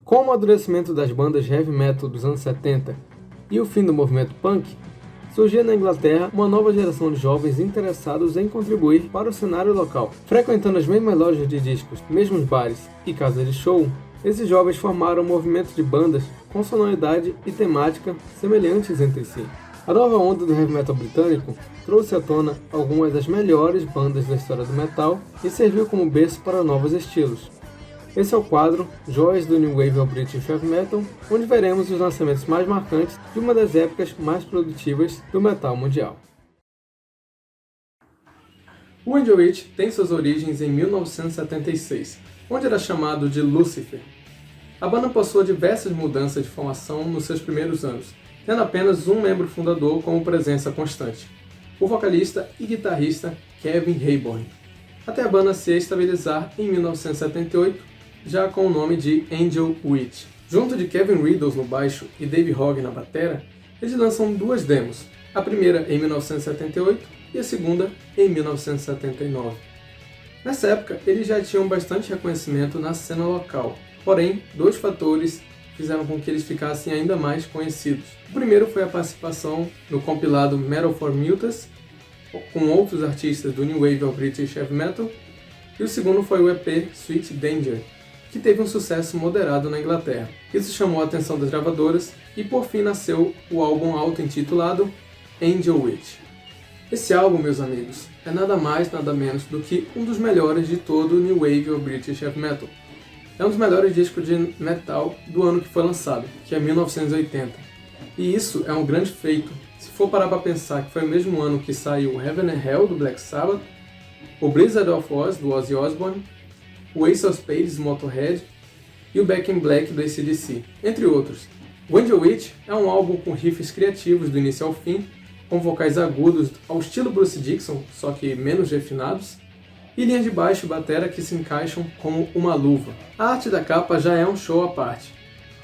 Com o amadurecimento das bandas heavy metal dos anos 70 e o fim do movimento punk, surgia na Inglaterra uma nova geração de jovens interessados em contribuir para o cenário local. Frequentando as mesmas lojas de discos, mesmos bares e casas de show, esses jovens formaram um movimento de bandas com sonoridade e temática semelhantes entre si. A nova onda do heavy metal britânico trouxe à tona algumas das melhores bandas da história do metal e serviu como berço para novos estilos. Esse é o quadro Joias do New Wave of British Heavy Metal, onde veremos os lançamentos mais marcantes de uma das épocas mais produtivas do metal mundial. O Angel Witch tem suas origens em 1976, onde era chamado de Lucifer. A banda passou diversas mudanças de formação nos seus primeiros anos, tendo apenas um membro fundador como presença constante, o vocalista e guitarrista Kevin Hayborn, até a banda se estabilizar em 1978, já com o nome de Angel Witch. Junto de Kevin Riddles no baixo e Dave Hogg na batera, eles lançam duas demos, a primeira em 1978 e a segunda em 1979. Nessa época, eles já tinham bastante reconhecimento na cena local, porém, dois fatores fizeram com que eles ficassem ainda mais conhecidos. O primeiro foi a participação no compilado Metal for Mutas, com outros artistas do New Wave of British Heavy Metal, e o segundo foi o EP Sweet Danger, que teve um sucesso moderado na Inglaterra. Isso chamou a atenção das gravadoras e por fim nasceu o álbum auto-intitulado Angel Witch. Esse álbum, meus amigos, é nada mais nada menos do que um dos melhores de todo o New Wave of British Heavy Metal. É um dos melhores discos de metal do ano que foi lançado, que é 1980. E isso é um grande feito, se for parar para pensar que foi o mesmo ano que saiu Heaven and Hell, do Black Sabbath, o Blizzard of Oz, do Ozzy Osbourne, o Ace of Spades, do Motorhead, e o Back in Black, do AC/DC, entre outros. O Angel Witch é um álbum com riffs criativos do início ao fim, com vocais agudos ao estilo Bruce Dickinson, só que menos refinados, e linhas de baixo e batera que se encaixam como uma luva. A arte da capa já é um show à parte.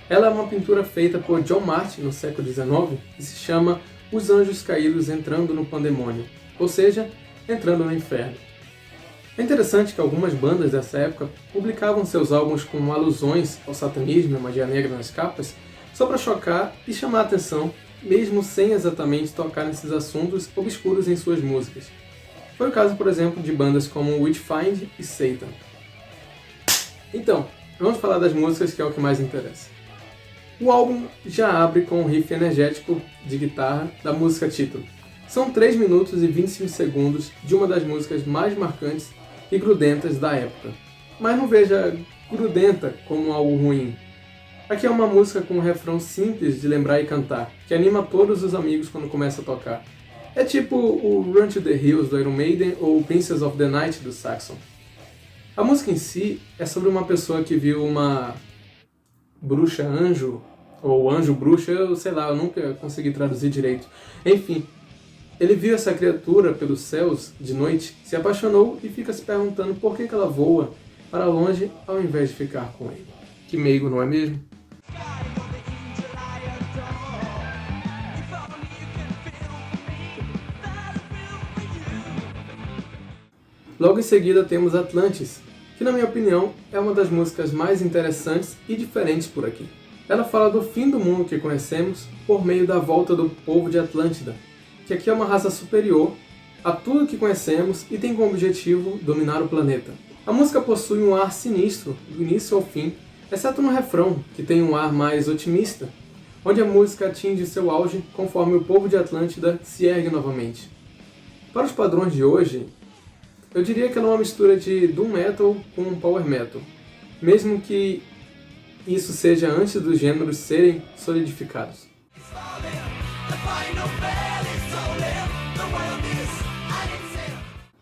Ela é uma pintura feita por John Martin no século XIX e se chama Os Anjos Caídos Entrando no Pandemônio, ou seja, entrando no inferno. É interessante que algumas bandas dessa época publicavam seus álbuns com alusões ao satanismo e à magia negra nas capas, só para chocar e chamar a atenção, mesmo sem exatamente tocar nesses assuntos obscuros em suas músicas. Foi o caso, por exemplo, de bandas como Witchfind e Satan. Então, vamos falar das músicas, que é o que mais interessa. O álbum já abre com um riff energético de guitarra da música título. São 3 minutos e 25 segundos de uma das músicas mais marcantes e grudentas da época. Mas não veja grudenta como algo ruim. Aqui é uma música com um refrão simples de lembrar e cantar, que anima todos os amigos quando começa a tocar. É tipo o Run to the Hills do Iron Maiden ou o Princess of the Night do Saxon. A música em si é sobre uma pessoa que viu uma bruxa-anjo, ou anjo-bruxa, eu sei lá, eu nunca consegui traduzir direito. Enfim, ele viu essa criatura pelos céus de noite, se apaixonou e fica se perguntando por que ela voa para longe ao invés de ficar com ele. Que meigo, não é mesmo? Logo em seguida temos Atlantis, que na minha opinião é uma das músicas mais interessantes e diferentes por aqui. Ela fala do fim do mundo que conhecemos por meio da volta do povo de Atlântida, que aqui é uma raça superior a tudo que conhecemos e tem como objetivo dominar o planeta. A música possui um ar sinistro do início ao fim, exceto no refrão, que tem um ar mais otimista, onde a música atinge seu auge conforme o povo de Atlântida se ergue novamente. Para os padrões de hoje, eu diria que ela é uma mistura de doom metal com power metal, mesmo que isso seja antes dos gêneros serem solidificados.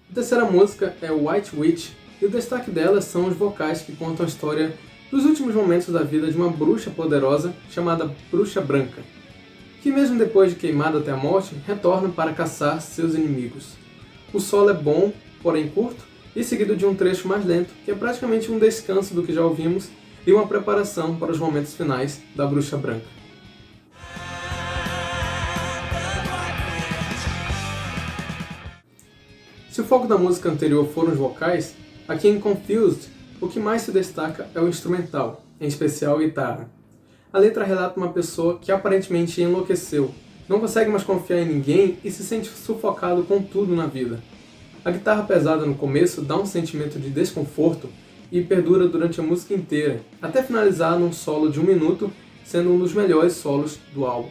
A terceira música é White Witch, e o destaque dela são os vocais que contam a história dos últimos momentos da vida de uma bruxa poderosa chamada Bruxa Branca, que mesmo depois de queimada até a morte, retorna para caçar seus inimigos. O solo é bom, porém curto, e seguido de um trecho mais lento, que é praticamente um descanso do que já ouvimos e uma preparação para os momentos finais da Bruxa Branca. Se o foco da música anterior foram os vocais, aqui em Confused, o que mais se destaca é o instrumental, em especial a guitarra. A letra relata uma pessoa que aparentemente enlouqueceu, não consegue mais confiar em ninguém e se sente sufocado com tudo na vida. A guitarra pesada no começo dá um sentimento de desconforto e perdura durante a música inteira, até finalizar num solo de 1 minuto, sendo um dos melhores solos do álbum.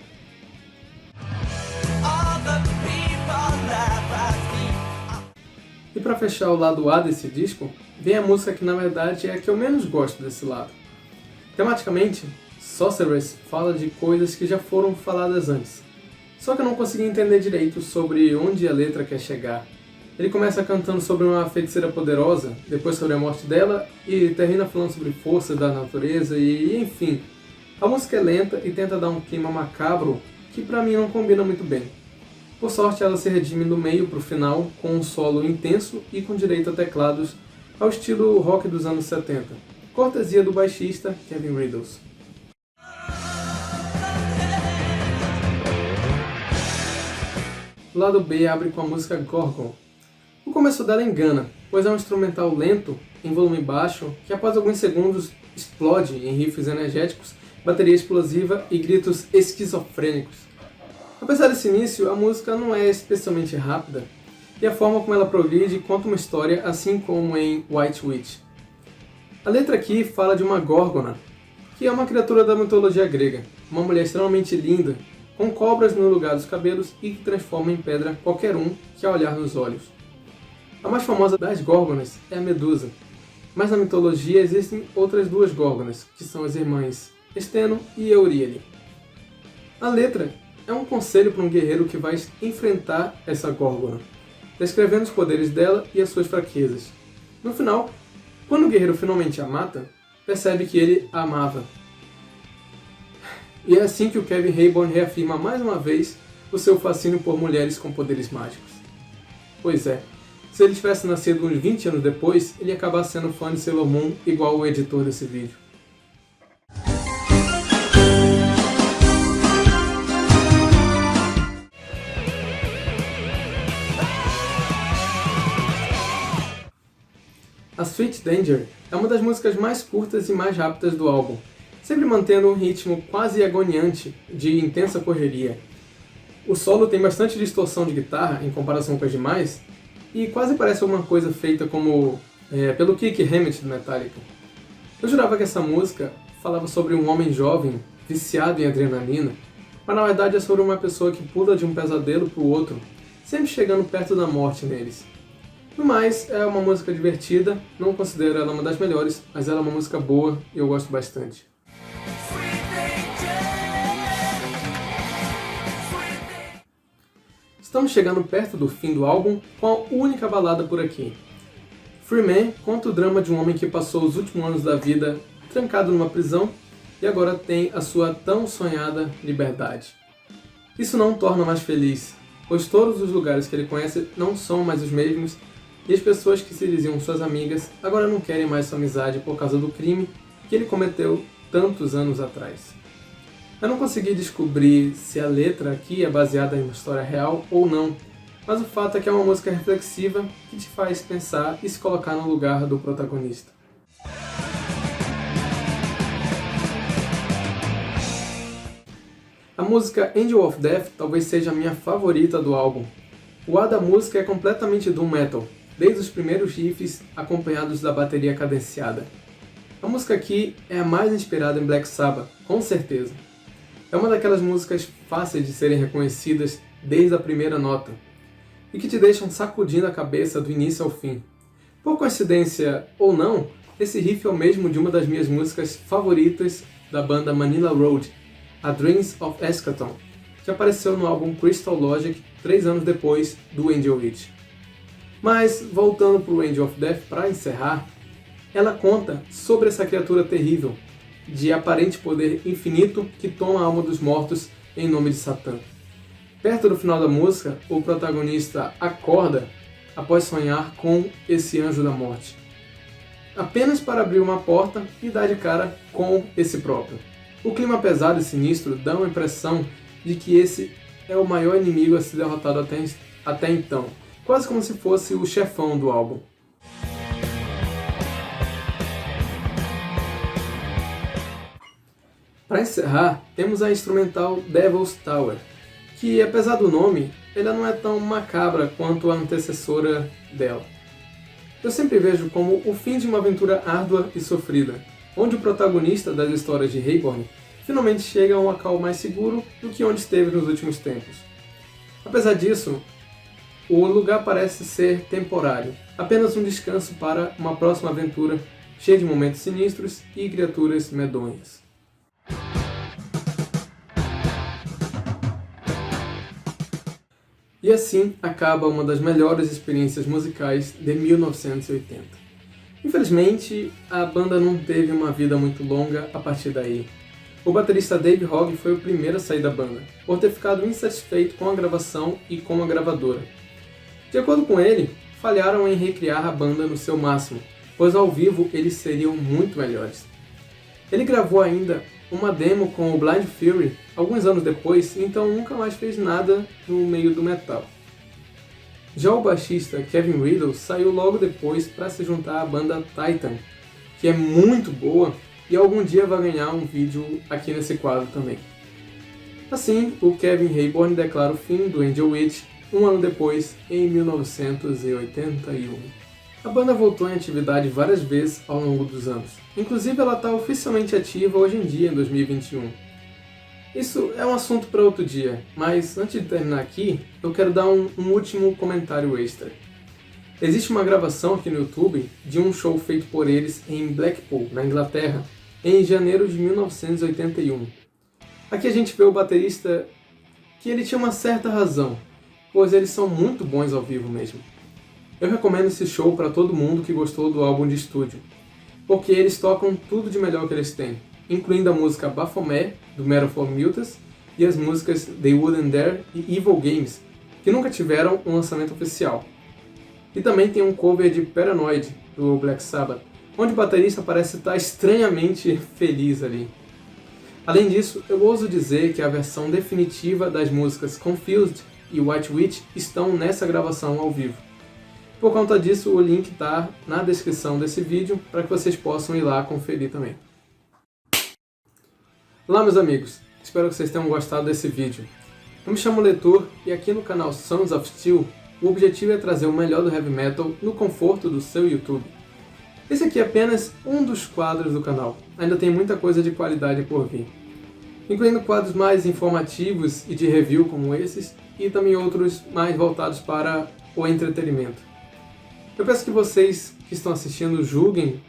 E para fechar o lado A desse disco, vem a música que na verdade é a que eu menos gosto desse lado. Tematicamente, Sorceress fala de coisas que já foram faladas antes, só que eu não consegui entender direito sobre onde a letra quer chegar. Ele começa cantando sobre uma feiticeira poderosa, depois sobre a morte dela, e termina falando sobre forças da natureza e enfim. A música é lenta e tenta dar um clima macabro que pra mim não combina muito bem. Por sorte, ela se redime do meio pro final com um solo intenso e com direito a teclados ao estilo rock dos anos 70, cortesia do baixista Kevin Riddles. O lado B abre com a música Gorgon. O começo dela engana, pois é um instrumental lento, em volume baixo, que após alguns segundos explode em riffs energéticos, bateria explosiva e gritos esquizofrênicos. Apesar desse início, a música não é especialmente rápida, e a forma como ela progride conta uma história assim como em White Witch. A letra aqui fala de uma Górgona, que é uma criatura da mitologia grega, uma mulher extremamente linda, com cobras no lugar dos cabelos e que transforma em pedra qualquer um que a olhar nos olhos. A mais famosa das Górgonas é a Medusa, mas na mitologia existem outras 2 Górgonas, que são as irmãs Steno e Euríale. A letra é um conselho para um guerreiro que vai enfrentar essa Górgona, descrevendo os poderes dela e as suas fraquezas. No final, quando o guerreiro finalmente a mata, percebe que ele a amava. E é assim que o Kevin Rayburn reafirma mais uma vez o seu fascínio por mulheres com poderes mágicos. Pois é, se ele tivesse nascido uns 20 anos depois, ele ia acabar sendo fã de Sailor Moon igual o editor desse vídeo. A Sweet Danger é uma das músicas mais curtas e mais rápidas do álbum, sempre mantendo um ritmo quase agoniante de intensa correria. O solo tem bastante distorção de guitarra em comparação com as demais, e quase parece alguma coisa feita pelo Kirk Hammett do Metallica. Eu jurava que essa música falava sobre um homem jovem, viciado em adrenalina, mas na verdade é sobre uma pessoa que pula de um pesadelo para o outro, sempre chegando perto da morte neles. No mais, é uma música divertida, não considero ela uma das melhores, mas ela é uma música boa e eu gosto bastante. Estamos chegando perto do fim do álbum com a única balada por aqui. Free Man conta o drama de um homem que passou os últimos anos da vida trancado numa prisão e agora tem a sua tão sonhada liberdade. Isso não o torna mais feliz, pois todos os lugares que ele conhece não são mais os mesmos e as pessoas que se diziam suas amigas agora não querem mais sua amizade por causa do crime que ele cometeu tantos anos atrás. Eu não consegui descobrir se a letra aqui é baseada em uma história real ou não, mas o fato é que é uma música reflexiva que te faz pensar e se colocar no lugar do protagonista. A música Angel of Death talvez seja a minha favorita do álbum. O ar da música é completamente doom metal, desde os primeiros riffs acompanhados da bateria cadenciada. A música aqui é a mais inspirada em Black Sabbath, com certeza. É uma daquelas músicas fáceis de serem reconhecidas desde a primeira nota, e que te deixam sacudindo a cabeça do início ao fim. Por coincidência ou não, esse riff é o mesmo de uma das minhas músicas favoritas da banda Manila Road, a Dreams of Eschaton, que apareceu no álbum Crystal Logic 3 anos depois do Angel Witch. Mas, voltando para o Angel of Death para encerrar, ela conta sobre essa criatura terrível, de aparente poder infinito que toma a alma dos mortos em nome de Satã. Perto do final da música, o protagonista acorda após sonhar com esse anjo da morte, apenas para abrir uma porta e dar de cara com esse próprio. O clima pesado e sinistro dá uma impressão de que esse é o maior inimigo a ser derrotado até então, quase como se fosse o chefão do álbum. Para encerrar, temos a instrumental Devil's Tower, que apesar do nome, ela não é tão macabra quanto a antecessora dela. Eu sempre vejo como o fim de uma aventura árdua e sofrida, onde o protagonista das histórias de Hayborn finalmente chega a um local mais seguro do que onde esteve nos últimos tempos. Apesar disso, o lugar parece ser temporário, apenas um descanso para uma próxima aventura cheia de momentos sinistros e criaturas medonhas. E assim acaba uma das melhores experiências musicais de 1980. Infelizmente, a banda não teve uma vida muito longa a partir daí. O baterista Dave Hogg foi o primeiro a sair da banda, por ter ficado insatisfeito com a gravação e com a gravadora. De acordo com ele, falharam em recriar a banda no seu máximo, pois ao vivo eles seriam muito melhores. Ele gravou ainda uma demo com o Blind Fury alguns anos depois, então nunca mais fez nada no meio do metal. Já o baixista Kevin Riddle saiu logo depois para se juntar à banda Titan, que é muito boa e algum dia vai ganhar um vídeo aqui nesse quadro também. Assim, o Kevin Hayborn declara o fim do Angel Witch um ano depois, em 1981. A banda voltou em atividade várias vezes ao longo dos anos. Inclusive, ela está oficialmente ativa hoje em dia, em 2021. Isso é um assunto para outro dia, mas antes de terminar aqui, eu quero dar um último comentário extra. Existe uma gravação aqui no YouTube de um show feito por eles em Blackpool, na Inglaterra, em janeiro de 1981. Aqui a gente vê o baterista que ele tinha uma certa razão, pois eles são muito bons ao vivo mesmo. Eu recomendo esse show para todo mundo que gostou do álbum de estúdio, porque eles tocam tudo de melhor que eles têm, incluindo a música Baphomet, do Metal for Mutants, e as músicas They Wouldn't Dare e Evil Games, que nunca tiveram um lançamento oficial. E também tem um cover de Paranoid, do Black Sabbath, onde o baterista parece estar estranhamente feliz ali. Além disso, eu ouso dizer que a versão definitiva das músicas Confused e White Witch estão nessa gravação ao vivo. Por conta disso, o link está na descrição desse vídeo para que vocês possam ir lá conferir também. Olá meus amigos, espero que vocês tenham gostado desse vídeo. Eu me chamo Letur e aqui no canal Sons of Steel, o objetivo é trazer o melhor do heavy metal no conforto do seu YouTube. Esse aqui é apenas um dos quadros do canal, ainda tem muita coisa de qualidade por vir. Incluindo quadros mais informativos e de review como esses, e também outros mais voltados para o entretenimento. Eu peço que vocês que estão assistindo julguem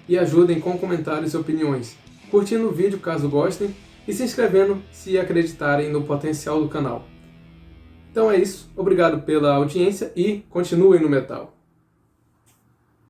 e ajudem com comentários e opiniões, curtindo o vídeo caso gostem e se inscrevendo se acreditarem no potencial do canal. Então é isso, obrigado pela audiência e continuem no metal!